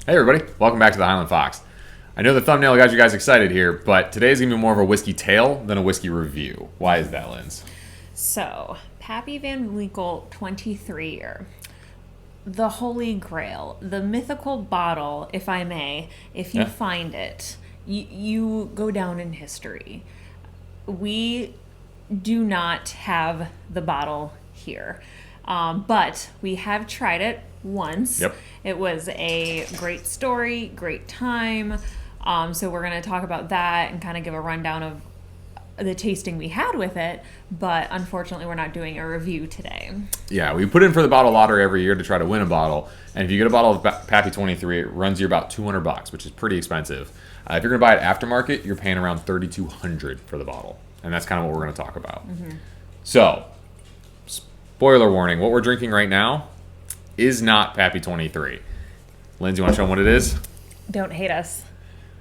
Hey everybody, welcome back to the Highland Fox. I know the thumbnail got you guys excited here, but today's going to be more of a whiskey tale than a whiskey review. Why is that, Linz? So, Pappy Van Winkle 23 year. The Holy Grail, the mythical bottle, if I may, if you find it, you go down in history. We do not have the bottle here, but we have tried it once. Yep. It was a great story, great time. So we're going to talk about that and kind of give a rundown of the tasting we had with it, but unfortunately we're not doing a review today. Yeah, we put in for the bottle lottery every year to try to win a bottle, and if you get a bottle of Pappy 23, it runs you about $200, which is pretty expensive. If you're going to buy it aftermarket, you're paying around $3,200 for the bottle, and that's kind of what we're going to talk about. So, spoiler warning, what we're drinking right now is not Pappy 23. Lindsay, you want to show them what it is? Don't hate us.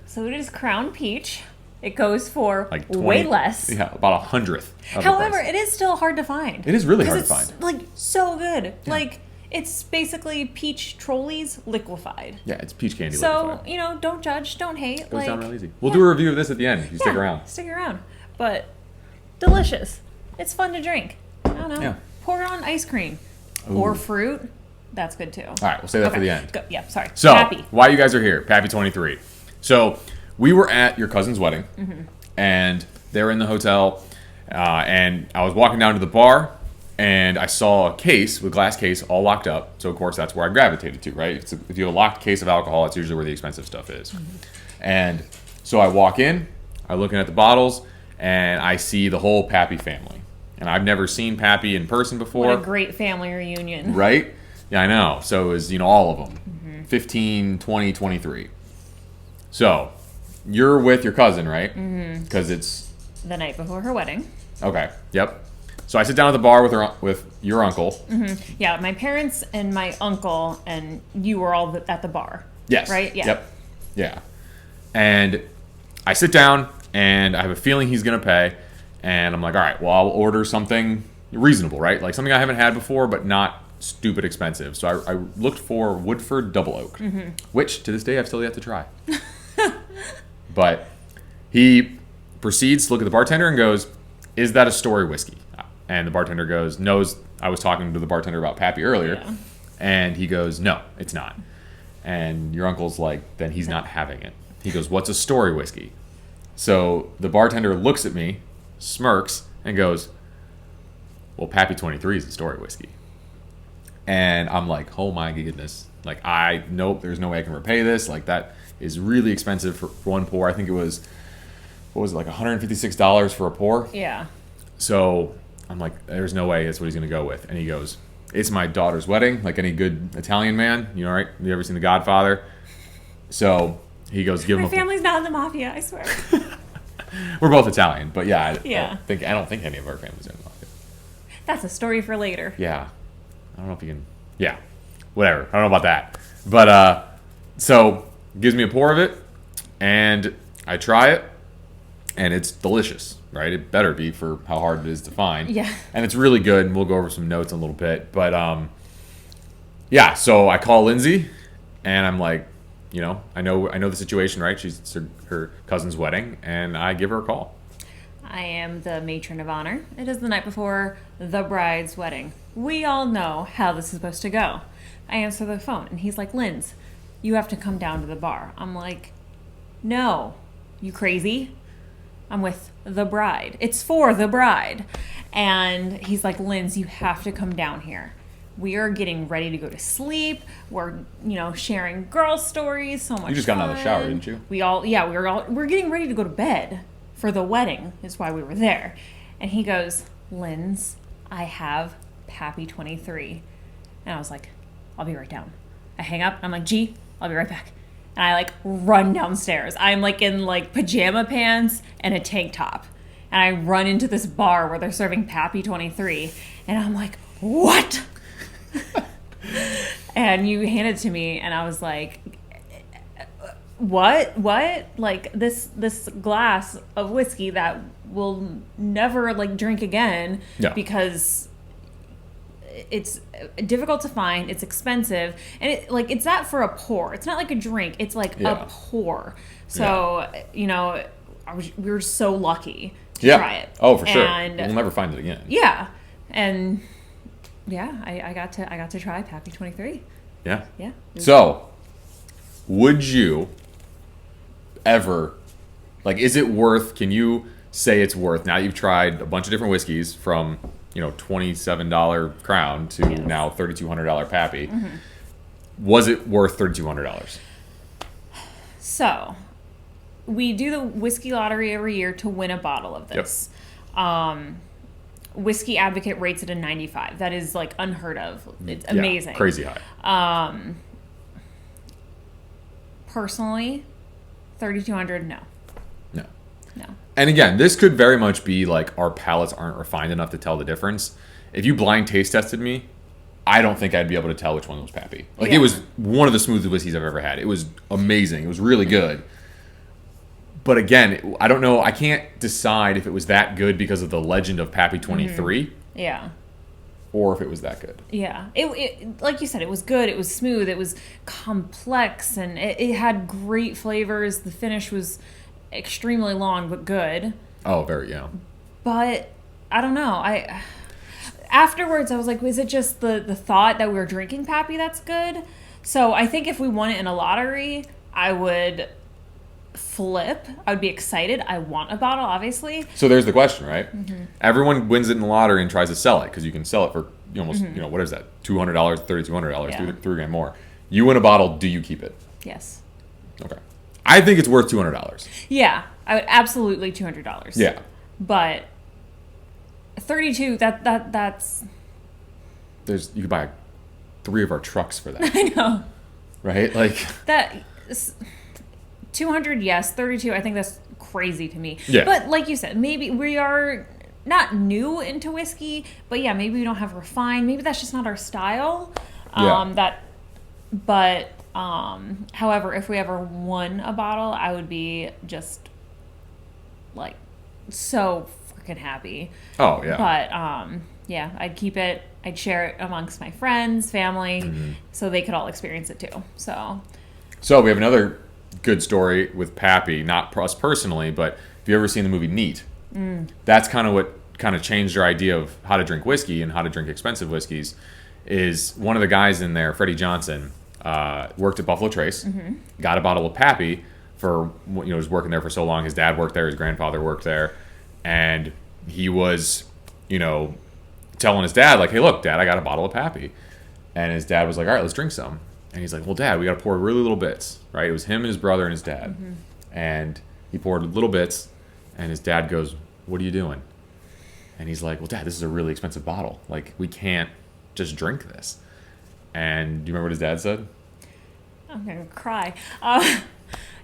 So it is Crown Peach. It goes for Like 20, way less. Yeah, about 100th. However, it is still hard to find. It is really hard to It's find. like so good. Yeah. Like it's basically peach trolleys liquefied. Yeah, it's peach candy So, liquefied. don't judge, don't hate. It goes down real easy. We'll do a review of this at the end if you stick around. Stick around. But delicious. It's fun to drink. I don't know. Yeah. Pour it on ice cream. Ooh. Or fruit. That's good too. All right, we'll save that for the end. Go. Yeah, sorry. So, Pappy. why you guys are here, Pappy 23. So, we were at your cousin's wedding, and they were in the hotel, and I was walking down to the bar, and I saw a case, with glass case, all locked up. So, of course, that's where I gravitated to, right? If you have a locked case of alcohol, it's usually where the expensive stuff is. And so I walk in, I'm looking at the bottles, and I see the whole Pappy family. And I've never seen Pappy in person before. What a great family reunion. Right? Yeah, I know. So it was, all of them. 15, 20, 23. So, you're with your cousin, right? Because it's... The night before her wedding. Okay, yep. So I sit down at the bar with your uncle. Yeah, my parents and my uncle and you were all at the bar. Yes. Right? Yeah. Yep. Yeah. And I sit down, and I have a feeling he's going to pay. And I'm like, all right, well, I'll order something reasonable, right? Like something I haven't had before, but not stupid expensive. So I looked for Woodford Double Oak, which to this day I've still yet to try. But he proceeds to look at the bartender and goes, "Is that a story whiskey?" And the bartender knows I was talking to the bartender about Pappy earlier. Yeah. And he goes, "No, it's not." And your uncle's like, "Then he's not having it." He goes, "What's a story whiskey?" So the bartender looks at me, smirks, and goes, "Well, Pappy 23 is a story whiskey." And I'm like, oh my goodness. Like, nope, there's no way I can repay this. Like, that is really expensive for one pour. I think it was, what was it, like $156 for a pour? Yeah. So I'm like, there's no way that's what he's going to go with. And he goes, "It's my daughter's wedding, like any good Italian man. Right? Have you ever seen The Godfather?" So he goes, "Give him My a..." family's not in the mafia, I swear. We're both Italian, but yeah, Yeah. I don't think any of our families are in the mafia. That's a story for later. Yeah. I don't know if you can... Yeah. Whatever. I don't know about that. But, so, gives me a pour of it, and I try it, and it's delicious, right? It better be for how hard it is to find. Yeah. And it's really good, and we'll go over some notes in a little bit. But, yeah, so I call Lindsay, and I'm like, I know the situation, right? It's her cousin's wedding, and I give her a call. I am the matron of honor. It is the night before the bride's wedding. We all know how this is supposed to go. I answer the phone, and he's like, "Linz, you have to come down to the bar." I'm like, "No, you crazy? I'm with the bride. It's for the bride." And he's like, "Linz, you have to come down here. We are getting ready to go to sleep. We're, sharing girl stories. So much You just got out of the shower, didn't you? We're getting ready to go to bed for the wedding is why we were there." And he goes, "Linz, I have Pappy 23. And I was like, "I'll be right down." I hang up. I'm like, "G, I'll be right back." And I run downstairs. I'm in pajama pants and a tank top. And I run into this bar where they're serving Pappy 23. And I'm like, "What?" And you handed it to me, and I was like, what? Like this glass of whiskey that we'll never drink again Yeah. because it's difficult to find. It's expensive, and it's that for a pour. It's not like a drink. It's like a pour. So we were so lucky to try it. Oh, for sure. And we'll never find it again. Yeah, and I got to try Pappy 23. Yeah. Yeah. So, would you ever, like, is it worth? Can you say it's worth? Now you've tried a bunch of different whiskeys from $27 Crown to now $3,200 Pappy. Mm-hmm. Was it worth $3,200? So, we do the whiskey lottery every year to win a bottle of this. Yep. Whiskey Advocate rates it a 95. That is like unheard of. It's amazing. Yeah, crazy high. Personally, 3,200, no. No. And again, this could very much be like our palates aren't refined enough to tell the difference. If you blind taste tested me, I don't think I'd be able to tell which one was Pappy. Like, it was one of the smoothest whiskeys I've ever had. It was amazing. It was really good. But again, I don't know. I can't decide if it was that good because of the legend of Pappy 23. Mm-hmm. Yeah. Or if it was that good. Yeah. It like you said, it was good. It was smooth. It was complex. And it had great flavors. The finish was extremely long, but good. Oh, very, yeah. But I don't know. Afterwards, I was like, was it just the thought that we were drinking Pappy that's good? So I think if we won it in a lottery, I would flip. I would be excited. I want a bottle, obviously. So there's the question, right? Mm-hmm. Everyone wins it in the lottery and tries to sell it because you can sell it for almost, what is that? $200, $3,200, $3 more. You win a bottle, do you keep it? Yes. Okay. I think it's worth $200. Yeah, I would absolutely $200. Yeah. But 32, that's you could buy 3 of our trucks for that. I know. Right? Like that 200, yes, 32, I think that's crazy to me. Yeah. But like you said, maybe we are not new into whiskey, but yeah, maybe we don't have refined. Maybe that's just not our style. However, if we ever won a bottle, I would be just like so freaking happy. Oh, yeah. But yeah, I'd keep it. I'd share it amongst my friends, family, so they could all experience it too. So we have another good story with Pappy, not us personally, but if you've ever seen the movie Neat, that's kind of what kind of changed our idea of how to drink whiskey and how to drink expensive whiskeys. Is one of the guys in there, Freddie Johnson, worked at Buffalo Trace, got a bottle of Pappy for, was working there for so long. His dad worked there, his grandfather worked there, and he was, telling his dad, like, hey, look, Dad, I got a bottle of Pappy. And his dad was like, all right, let's drink some. And he's like, well, Dad, we got to pour really little bits, right? It was him and his brother and his dad. And he poured little bits, and his dad goes, what are you doing? And he's like, well, Dad, this is a really expensive bottle. Like, we can't just drink this. And do you remember what his dad said? I'm going to cry.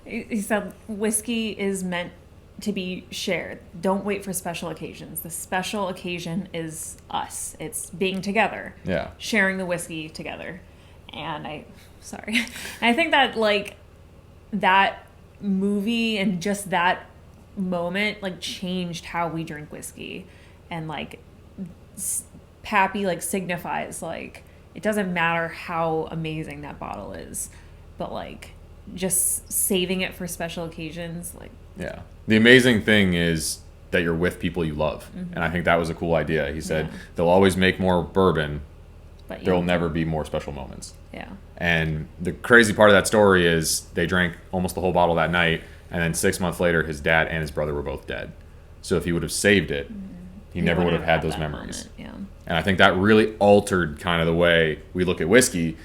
He said, whiskey is meant to be shared. Don't wait for special occasions. The special occasion is us. It's being together. Yeah. Sharing the whiskey together. And I think that, like, that movie and just that moment, like, changed how we drink whiskey. And, like, Pappy, like, signifies, like, it doesn't matter how amazing that bottle is, but, like, just saving it for special occasions, like. Yeah. The amazing thing is that you're with people you love. And I think that was a cool idea. He said, they'll always make more bourbon, but there will never be more special moments. Yeah. And the crazy part of that story is they drank almost the whole bottle that night, and then 6 months later, his dad and his brother were both dead. So if he would have saved it, he never would have had those memories. Yeah. And I think that really altered kind of the way we look at whiskey,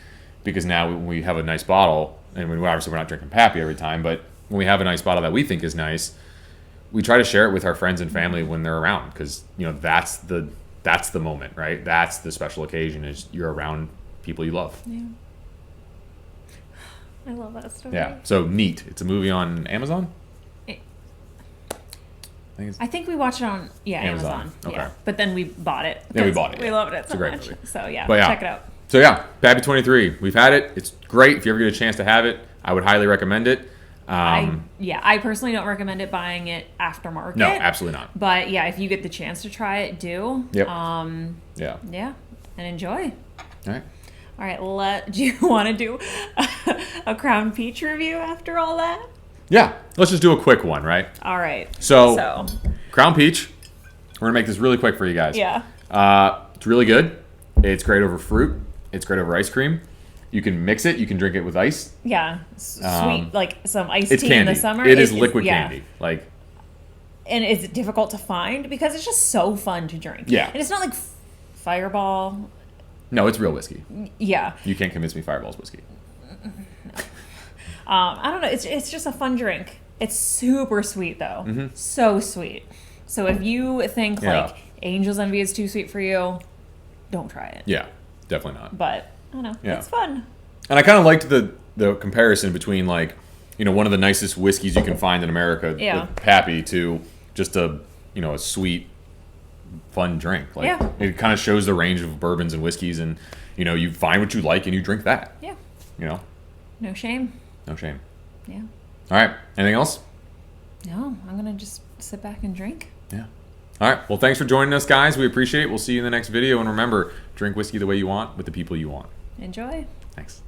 because now when we have a nice bottle, and obviously we're not drinking Pappy every time, but when we have a nice bottle that we think is nice, we try to share it with our friends and family when they're around, because that's the moment, right? That's the special occasion, is you're around people you love. Yeah. I love that story. Yeah. So Neat. It's a movie on Amazon. I think we watched it on Amazon. Okay. Yeah. But then we bought it. Yeah, we bought it. We loved it so It's a great much. movie. So yeah, But check it out. So yeah, Pappy 23. We've had it. It's great. If you ever get a chance to have it, I would highly recommend it. I personally don't recommend it buying it aftermarket. No, absolutely not. But yeah, if you get the chance to try it, do. Yep. Yeah. and enjoy. All right. All right, do you want to do a Crown Peach review after all that? Yeah, let's just do a quick one, right? All right. So Crown Peach, we're gonna make this really quick for you guys. Yeah. It's really good. It's great over fruit. It's great over ice cream. You can mix it. You can drink it with ice. Yeah, sweet, like some iced It's tea candy. in the summer. It is liquid candy. Like, and it's difficult to find because it's just so fun to drink. Yeah. And it's not like Fireball. no, it's real whiskey. Yeah. You can't convince me Fireball's whiskey. I don't know. It's just a fun drink. It's super sweet though. Mm-hmm. So sweet. So if you think Yeah. like Angel's Envy is too sweet for you, don't try it. Yeah, definitely not. But I don't know. Yeah. It's fun. And I kind of liked the comparison between, like, you know, one of the nicest whiskeys you can find in America, Yeah. with Pappy, to just a sweet, fun drink. Like, Yeah. it kind of shows the range of bourbons and whiskeys, and you find what you like and you drink that. Yeah. No shame. shame. Yeah. All right. Anything else? No, I'm gonna just sit back and drink. Yeah. All right. Well, thanks for joining us, guys. We appreciate it. We'll see you in the next video. And remember, drink whiskey the way you want with the people you want. Enjoy. Thanks.